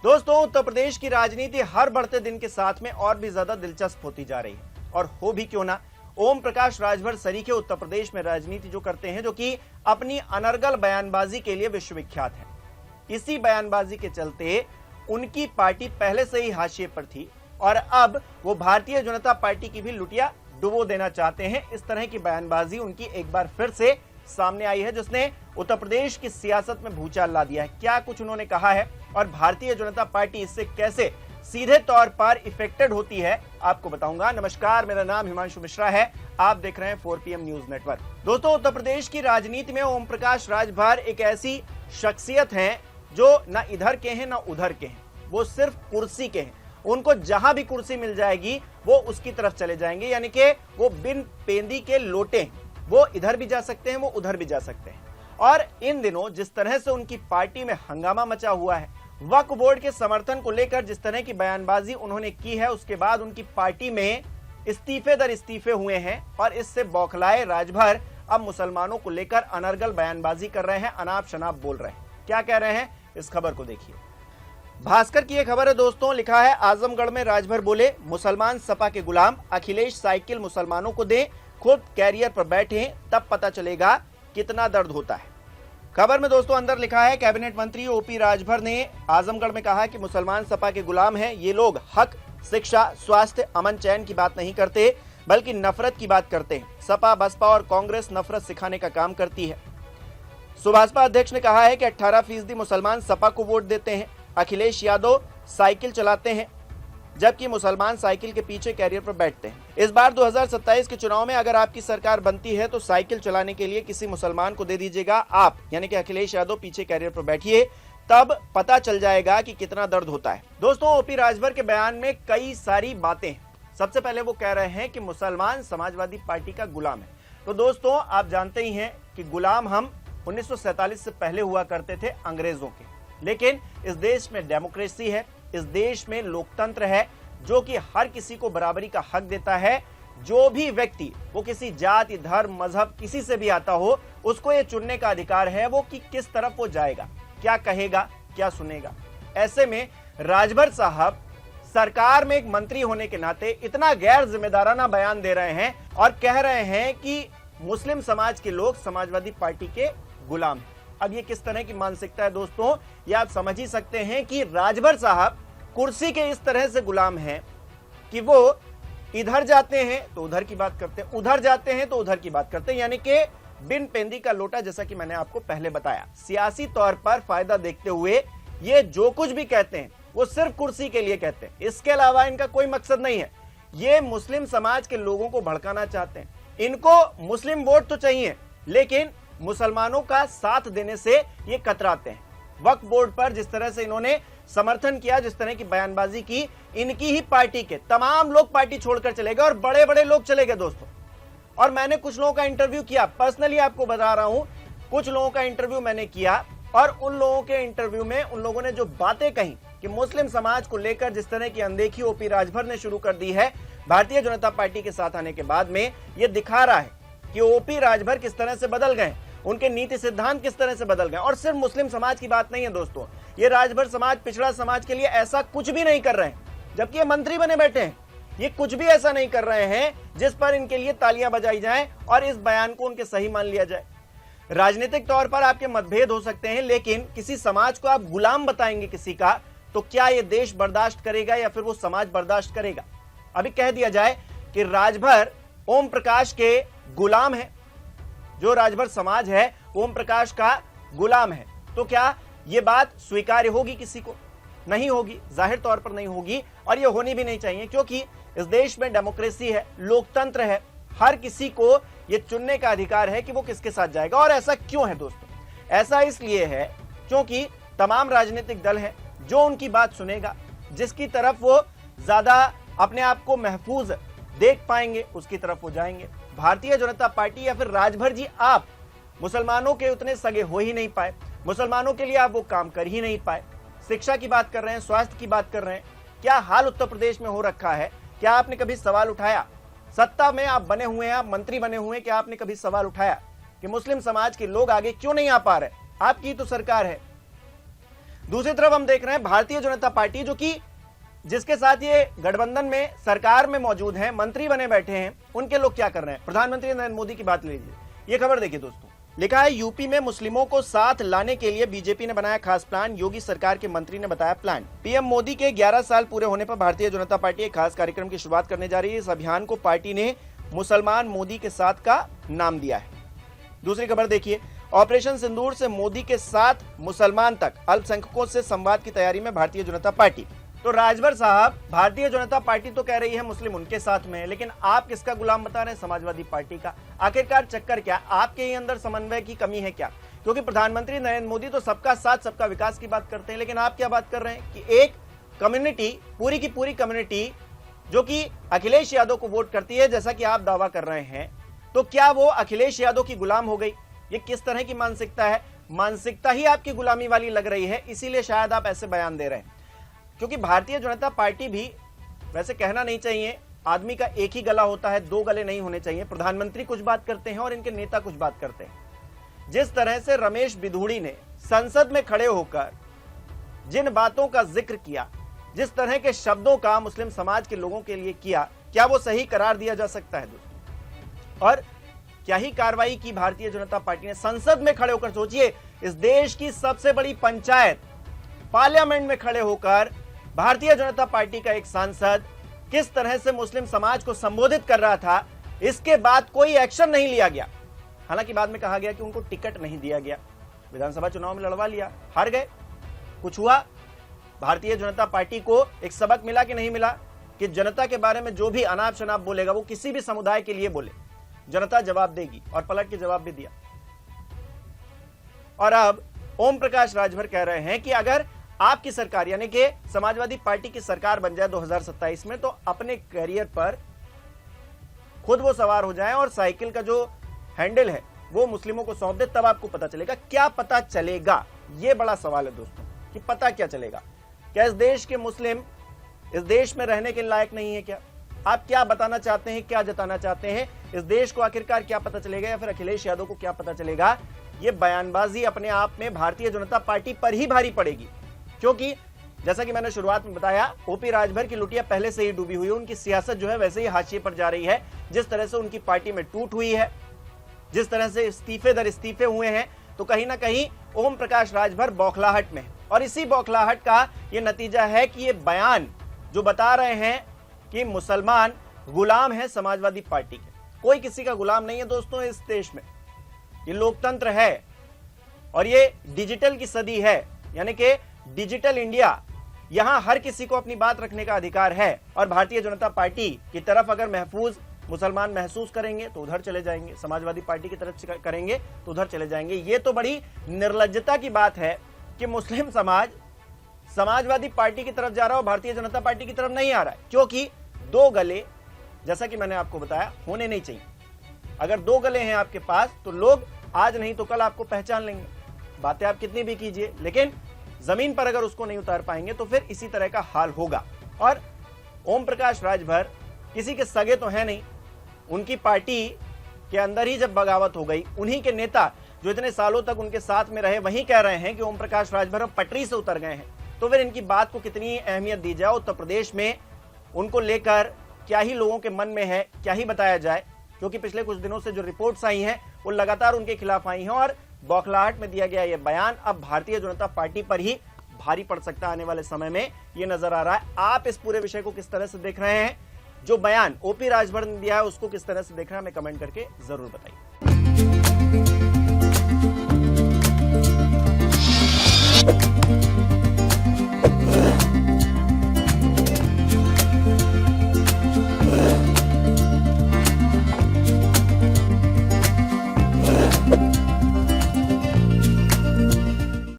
दोस्तों, उत्तर प्रदेश की राजनीति हर बढ़ते दिन के साथ में और भी ज्यादा दिलचस्प होती जा रही है। और हो भी क्यों ना, ओम प्रकाश राजभर सरीखे उत्तर प्रदेश में राजनीति जो करते हैं, जो कि अपनी अनर्गल बयानबाजी के लिए विश्वविख्यात है। इसी बयानबाजी के चलते उनकी पार्टी पहले से ही हाशिए पर थी और अब वो भारतीय जनता पार्टी की भी लुटिया डुबो देना चाहते हैं। इस तरह की बयानबाजी उनकी एक बार फिर से सामने आई है, जिसने उत्तर प्रदेश की सियासत में भूचाल ला दिया है। क्या कुछ उन्होंने कहा है और भारतीय जनता पार्टी इससे कैसे सीधे तौर पर इफेक्टेड होती है, आपको बताऊंगा। नमस्कार, मेरा नाम हिमांशु मिश्रा है, आप देख रहे हैं 4PM न्यूज नेटवर्क। दोस्तों, उत्तर प्रदेश की राजनीति में ओम प्रकाश राजभर एक ऐसी शख्सियत हैं जो ना इधर के हैं ना उधर के हैं, वो सिर्फ कुर्सी के हैं। उनको जहां भी कुर्सी मिल जाएगी वो उसकी तरफ चले जाएंगे, यानी कि वो बिन पेंदी के लोटे हैं। वो इधर भी जा सकते हैं, वो उधर भी जा सकते हैं। और इन दिनों जिस तरह से उनकी पार्टी में हंगामा मचा हुआ है, वक्फ बोर्ड के समर्थन को लेकर जिस तरह की बयानबाजी उन्होंने की है, उसके बाद उनकी पार्टी में इस्तीफे दर इस्तीफे हुए हैं और इससे बौखलाए राजभर अब मुसलमानों को लेकर अनर्गल बयानबाजी कर रहे हैं, अनाप शनाप बोल रहे हैं। क्या कह रहे हैं, इस खबर को देखिए। भास्कर की यह खबर है दोस्तों, लिखा है आजमगढ़ में राजभर बोले मुसलमान सपा के गुलाम, अखिलेश साइकिल मुसलमानों को दे, खुद कैरियर पर बैठे तब पता चलेगा कितना दर्द होता है। खबर में दोस्तों अंदर लिखा है कैबिनेट मंत्री ओपी राजभर ने आजमगढ़ में कहा कि मुसलमान सपा के गुलाम हैं। ये लोग हक, शिक्षा, स्वास्थ्य, अमन चैन की बात नहीं करते बल्कि नफरत की बात करते हैं। सपा, बसपा और कांग्रेस नफरत सिखाने का काम करती है। सुभाषपा अध्यक्ष ने कहा है कि 18% मुसलमान सपा को वोट देते हैं। अखिलेश यादव साइकिल चलाते हैं जबकि मुसलमान साइकिल के पीछे कैरियर पर बैठते हैं। इस बार 2027 के चुनाव में अगर आपकी सरकार बनती है तो साइकिल चलाने के लिए किसी मुसलमान को दे दीजिएगा आप, यानी कि अखिलेश यादव पीछे कैरियर पर बैठिए, तब पता चल जाएगा कि कितना दर्द होता है। दोस्तों, ओपी राजभर के बयान में कई सारी बातें हैं। सबसे पहले वो कह रहे हैं कि मुसलमान समाजवादी पार्टी का गुलाम है। तो दोस्तों, आप जानते ही हैं कि गुलाम हम 1947 से पहले हुआ करते थे अंग्रेजों के, लेकिन इस देश में डेमोक्रेसी है, इस देश में लोकतंत्र है जो कि हर किसी को बराबरी का हक देता है। जो भी व्यक्ति, वो किसी जाति, धर्म, मजहब किसी से भी आता हो, उसको ये चुनने का अधिकार है वो कि किस तरफ वो जाएगा, क्या कहेगा, क्या सुनेगा। ऐसे में राजभर साहब सरकार में एक मंत्री होने के नाते इतना गैर जिम्मेदाराना बयान दे रहे हैं और कह रहे हैं कि मुस्लिम समाज के लोग समाजवादी पार्टी के गुलाम हैं। अब ये किस तरह की मानसिकता है दोस्तों, ये आप समझ ही सकते हैं कि राजभर साहब कुर्सी के इस तरह से गुलाम हैं कि वो इधर जाते हैं तो उधर की बात करते हैं, उधर जाते हैं तो उधर की बात करते हैं, यानी कि बिन पेंदी का लोटा, जैसा कि मैंने आपको पहले बताया। सियासी तौर पर फायदा देखते हुए ये जो कुछ भी कहते हैं वो सिर्फ कुर्सी के लिए कहते हैं, इसके अलावा इनका कोई मकसद नहीं है। ये मुस्लिम समाज के लोगों को भड़काना चाहते हैं। इनको मुस्लिम वोट तो चाहिए, लेकिन मुसलमानों का साथ देने से ये कतराते हैं। वक्फ बोर्ड पर जिस तरह से इन्होंने समर्थन किया, जिस तरह की बयानबाजी की, इनकी ही पार्टी के तमाम लोग पार्टी छोड़कर चले गए और बड़े बड़े लोग चले गए दोस्तों। और मैंने कुछ लोगों का इंटरव्यू किया, पर्सनली आपको बता रहा हूं, कुछ लोगों का इंटरव्यू मैंने किया और उन लोगों के इंटरव्यू में उन लोगों ने जो बातें कही कि मुस्लिम समाज को लेकर जिस तरह की अनदेखी ओपी राजभर ने शुरू कर दी है भारतीय जनता पार्टी के साथ आने के बाद में, यह दिखा रहा है कि ओपी राजभर किस तरह से बदल गए, उनके नीति सिद्धांत किस तरह से बदल गए। और सिर्फ मुस्लिम समाज की बात नहीं है दोस्तों, ये राजभर समाज, पिछड़ा समाज के लिए ऐसा कुछ भी नहीं कर रहे हैं, जबकि ये मंत्री बने बैठे हैं। ये कुछ भी ऐसा नहीं कर रहे हैं जिस पर इनके लिए तालियां बजाई जाएं और इस बयान को उनके सही मान लिया जाए। राजनीतिक तौर पर आपके मतभेद हो सकते हैं, लेकिन किसी समाज को आप गुलाम बताएंगे किसी का, तो क्या ये देश बर्दाश्त करेगा या फिर वो समाज बर्दाश्त करेगा? अभी कह दिया जाए कि राजभर ओम प्रकाश के गुलाम है, जो राजभर समाज है ओम प्रकाश का गुलाम है, तो क्या यह बात स्वीकार्य होगी किसी को? नहीं होगी, जाहिर तौर पर नहीं होगी और यह होनी भी नहीं चाहिए, क्योंकि इस देश में डेमोक्रेसी है, लोकतंत्र है, हर किसी को यह चुनने का अधिकार है कि वो किसके साथ जाएगा। और ऐसा क्यों है दोस्तों? ऐसा इसलिए है क्योंकि तमाम राजनीतिक दल हैं, जो उनकी बात सुनेगा, जिसकी तरफ वो ज्यादा अपने आप को महफूज देख पाएंगे, उसकी तरफ वो जाएंगे। भारतीय जनता पार्टी या फिर राजभर जी, आप मुसलमानों के उतने सगे हो ही नहीं पाए, मुसलमानों के लिए आप वो काम कर ही नहीं पाए। शिक्षा की बात कर रहे हैं, स्वास्थ्य की बात कर रहे हैं, क्या हाल उत्तर प्रदेश में हो रखा है? क्या आपने कभी सवाल उठाया? सत्ता में आप बने हुए हैं, आप मंत्री बने हुए हैं, क्या आपने कभी सवाल उठाया कि मुस्लिम समाज के लोग आगे क्यों नहीं आ पा रहे? आपकी तो सरकार है। दूसरी तरफ हम देख रहे हैं भारतीय जनता पार्टी, जो कि जिसके साथ ये गठबंधन में सरकार में मौजूद हैं, मंत्री बने बैठे हैं, उनके लोग क्या कर रहे हैं। प्रधानमंत्री नरेंद्र मोदी की बात लीजिए, ये खबर देखिए दोस्तों, लिखा है यूपी में मुस्लिमों को साथ लाने के लिए बीजेपी ने बनाया खास प्लान, योगी सरकार के मंत्री ने बताया प्लान। पीएम मोदी के 11 साल पूरे होने पर भारतीय जनता पार्टी एक खास कार्यक्रम की शुरुआत करने जा रही है। इस अभियान को पार्टी ने मुसलमान मोदी के साथ का नाम दिया है। दूसरी खबर देखिए, ऑपरेशन सिंदूर से मोदी के साथ मुसलमान तक, अल्पसंख्यकों से संवाद की तैयारी में भारतीय जनता पार्टी। तो राजभर साहब, भारतीय जनता पार्टी तो कह रही है मुस्लिम उनके साथ में है, लेकिन आप किसका गुलाम बता रहे हैं? समाजवादी पार्टी का। आखिरकार चक्कर क्या? आपके ही अंदर समन्वय की कमी है क्या? क्योंकि प्रधानमंत्री नरेंद्र मोदी तो सबका साथ सबका विकास की बात करते हैं, लेकिन आप क्या बात कर रहे हैं कि एक कम्युनिटी, पूरी की पूरी कम्युनिटी जो कि अखिलेश यादव को वोट करती है, जैसा कि आप दावा कर रहे हैं, तो क्या वो अखिलेश यादव की गुलाम हो गई? ये किस तरह की मानसिकता है? मानसिकता ही आपकी गुलामी वाली लग रही है, इसीलिए शायद आप ऐसे बयान दे रहे हैं। क्योंकि भारतीय जनता पार्टी भी, वैसे कहना नहीं चाहिए, आदमी का एक ही गला होता है, दो गले नहीं होने चाहिए। प्रधानमंत्री कुछ बात करते हैं और इनके नेता कुछ बात करते हैं। जिस तरह से रमेश बिधूड़ी ने संसद में खड़े होकर जिन बातों का जिक्र किया, जिस तरह के शब्दों का मुस्लिम समाज के लोगों के लिए किया, क्या वो सही करार दिया जा सकता है दोस्तों? और क्या ही कार्रवाई की भारतीय जनता पार्टी ने संसद में खड़े होकर। सोचिए, इस देश की सबसे बड़ी पंचायत पार्लियामेंट में खड़े होकर भारतीय जनता पार्टी का एक सांसद किस तरह से मुस्लिम समाज को संबोधित कर रहा था, इसके बाद कोई एक्शन नहीं लिया गया। हालांकि बाद में कहा गया कि उनको टिकट नहीं दिया गया, विधानसभा चुनाव में लड़वा लिया, हार गए। कुछ हुआ? भारतीय जनता पार्टी को एक सबक मिला कि नहीं मिला कि जनता के बारे में जो भी अनाप शनाप बोलेगा वो किसी भी समुदाय के लिए बोले, जनता जवाब देगी, और पलट के जवाब भी दिया। और अब ओम प्रकाश राजभर कह रहे हैं कि अगर आपकी सरकार, यानी कि समाजवादी पार्टी की सरकार बन जाए 2027 में, तो अपने करियर पर खुद वो सवार हो जाएं और साइकिल का जो हैंडल है वो मुस्लिमों को सौंप दे, तब आपको पता चलेगा। क्या पता चलेगा? ये बड़ा सवाल है दोस्तों, कि पता क्या चलेगा? क्या इस देश के मुस्लिम इस देश में रहने के लायक नहीं है क्या? आप क्या बताना चाहते हैं, क्या जताना चाहते हैं? इस देश को आखिरकार क्या पता चलेगा, या फिर अखिलेश यादव को क्या पता चलेगा? ये बयानबाजी अपने आप में भारतीय जनता पार्टी पर ही भारी पड़ेगी, क्योंकि जैसा कि मैंने शुरुआत में बताया, ओपी राजभर की लुटिया पहले से ही डूबी हुई है। उनकी सियासत जो है वैसे ही हाशिए पर जा रही है। जिस तरह से उनकी पार्टी में टूट हुई है, जिस तरह से इस्तीफे दर इस्तीफे हुए हैं, तो कहीं ना कहीं ओम प्रकाश राजभर बौखलाहट में है। और इसी बौखलाहट का ये नतीजा है कि ये बयान जो बता रहे हैं कि मुसलमान गुलाम है समाजवादी पार्टी के। कोई किसी का गुलाम नहीं है दोस्तों इस देश में। ये लोकतंत्र है और ये डिजिटल की सदी है, यानी कि डिजिटल इंडिया। यहां हर किसी को अपनी बात रखने का अधिकार है, और भारतीय जनता पार्टी की तरफ अगर महफूज मुसलमान महसूस करेंगे तो उधर चले जाएंगे, समाजवादी पार्टी की तरफ करेंगे तो उधर चले जाएंगे। ये तो बड़ी निर्लज्जता की बात है कि मुस्लिम समाज समाजवादी पार्टी की तरफ जा रहा है और भारतीय जनता पार्टी की तरफ नहीं आ रहा है, क्योंकि दो गले, जैसा कि मैंने आपको बताया, होने नहीं चाहिए। अगर दो गले हैं आपके पास तो लोग आज नहीं तो कल आपको पहचान लेंगे। बातें आप कितनी भी कीजिए, लेकिन जमीन पर अगर उसको नहीं उतार पाएंगे तो फिर इसी तरह का हाल होगा। और ओम प्रकाश राजभर किसी के सगे तो है नहीं, उनकी पार्टी के अंदर ही जब बगावत हो गई, उन्हीं के नेता जो इतने सालों तक उनके साथ में रहे वही कह रहे हैं कि ओम प्रकाश राजभर पटरी से उतर गए हैं, तो फिर इनकी बात को कितनी अहमियत दी जाए। उत्तर प्रदेश में उनको लेकर क्या ही लोगों के मन में है, क्या ही बताया जाए, क्योंकि पिछले कुछ दिनों से जो रिपोर्ट्स आई हैं वो लगातार उनके खिलाफ आई हैं। और बौखलाहट में दिया गया ये बयान अब भारतीय जनता पार्टी पर ही भारी पड़ सकता है आने वाले समय में, ये नजर आ रहा है। आप इस पूरे विषय को किस तरह से देख रहे हैं? जो बयान ओपी राजभर ने दिया है उसको किस तरह से देख रहे हैं, हमें कमेंट करके जरूर बताइए।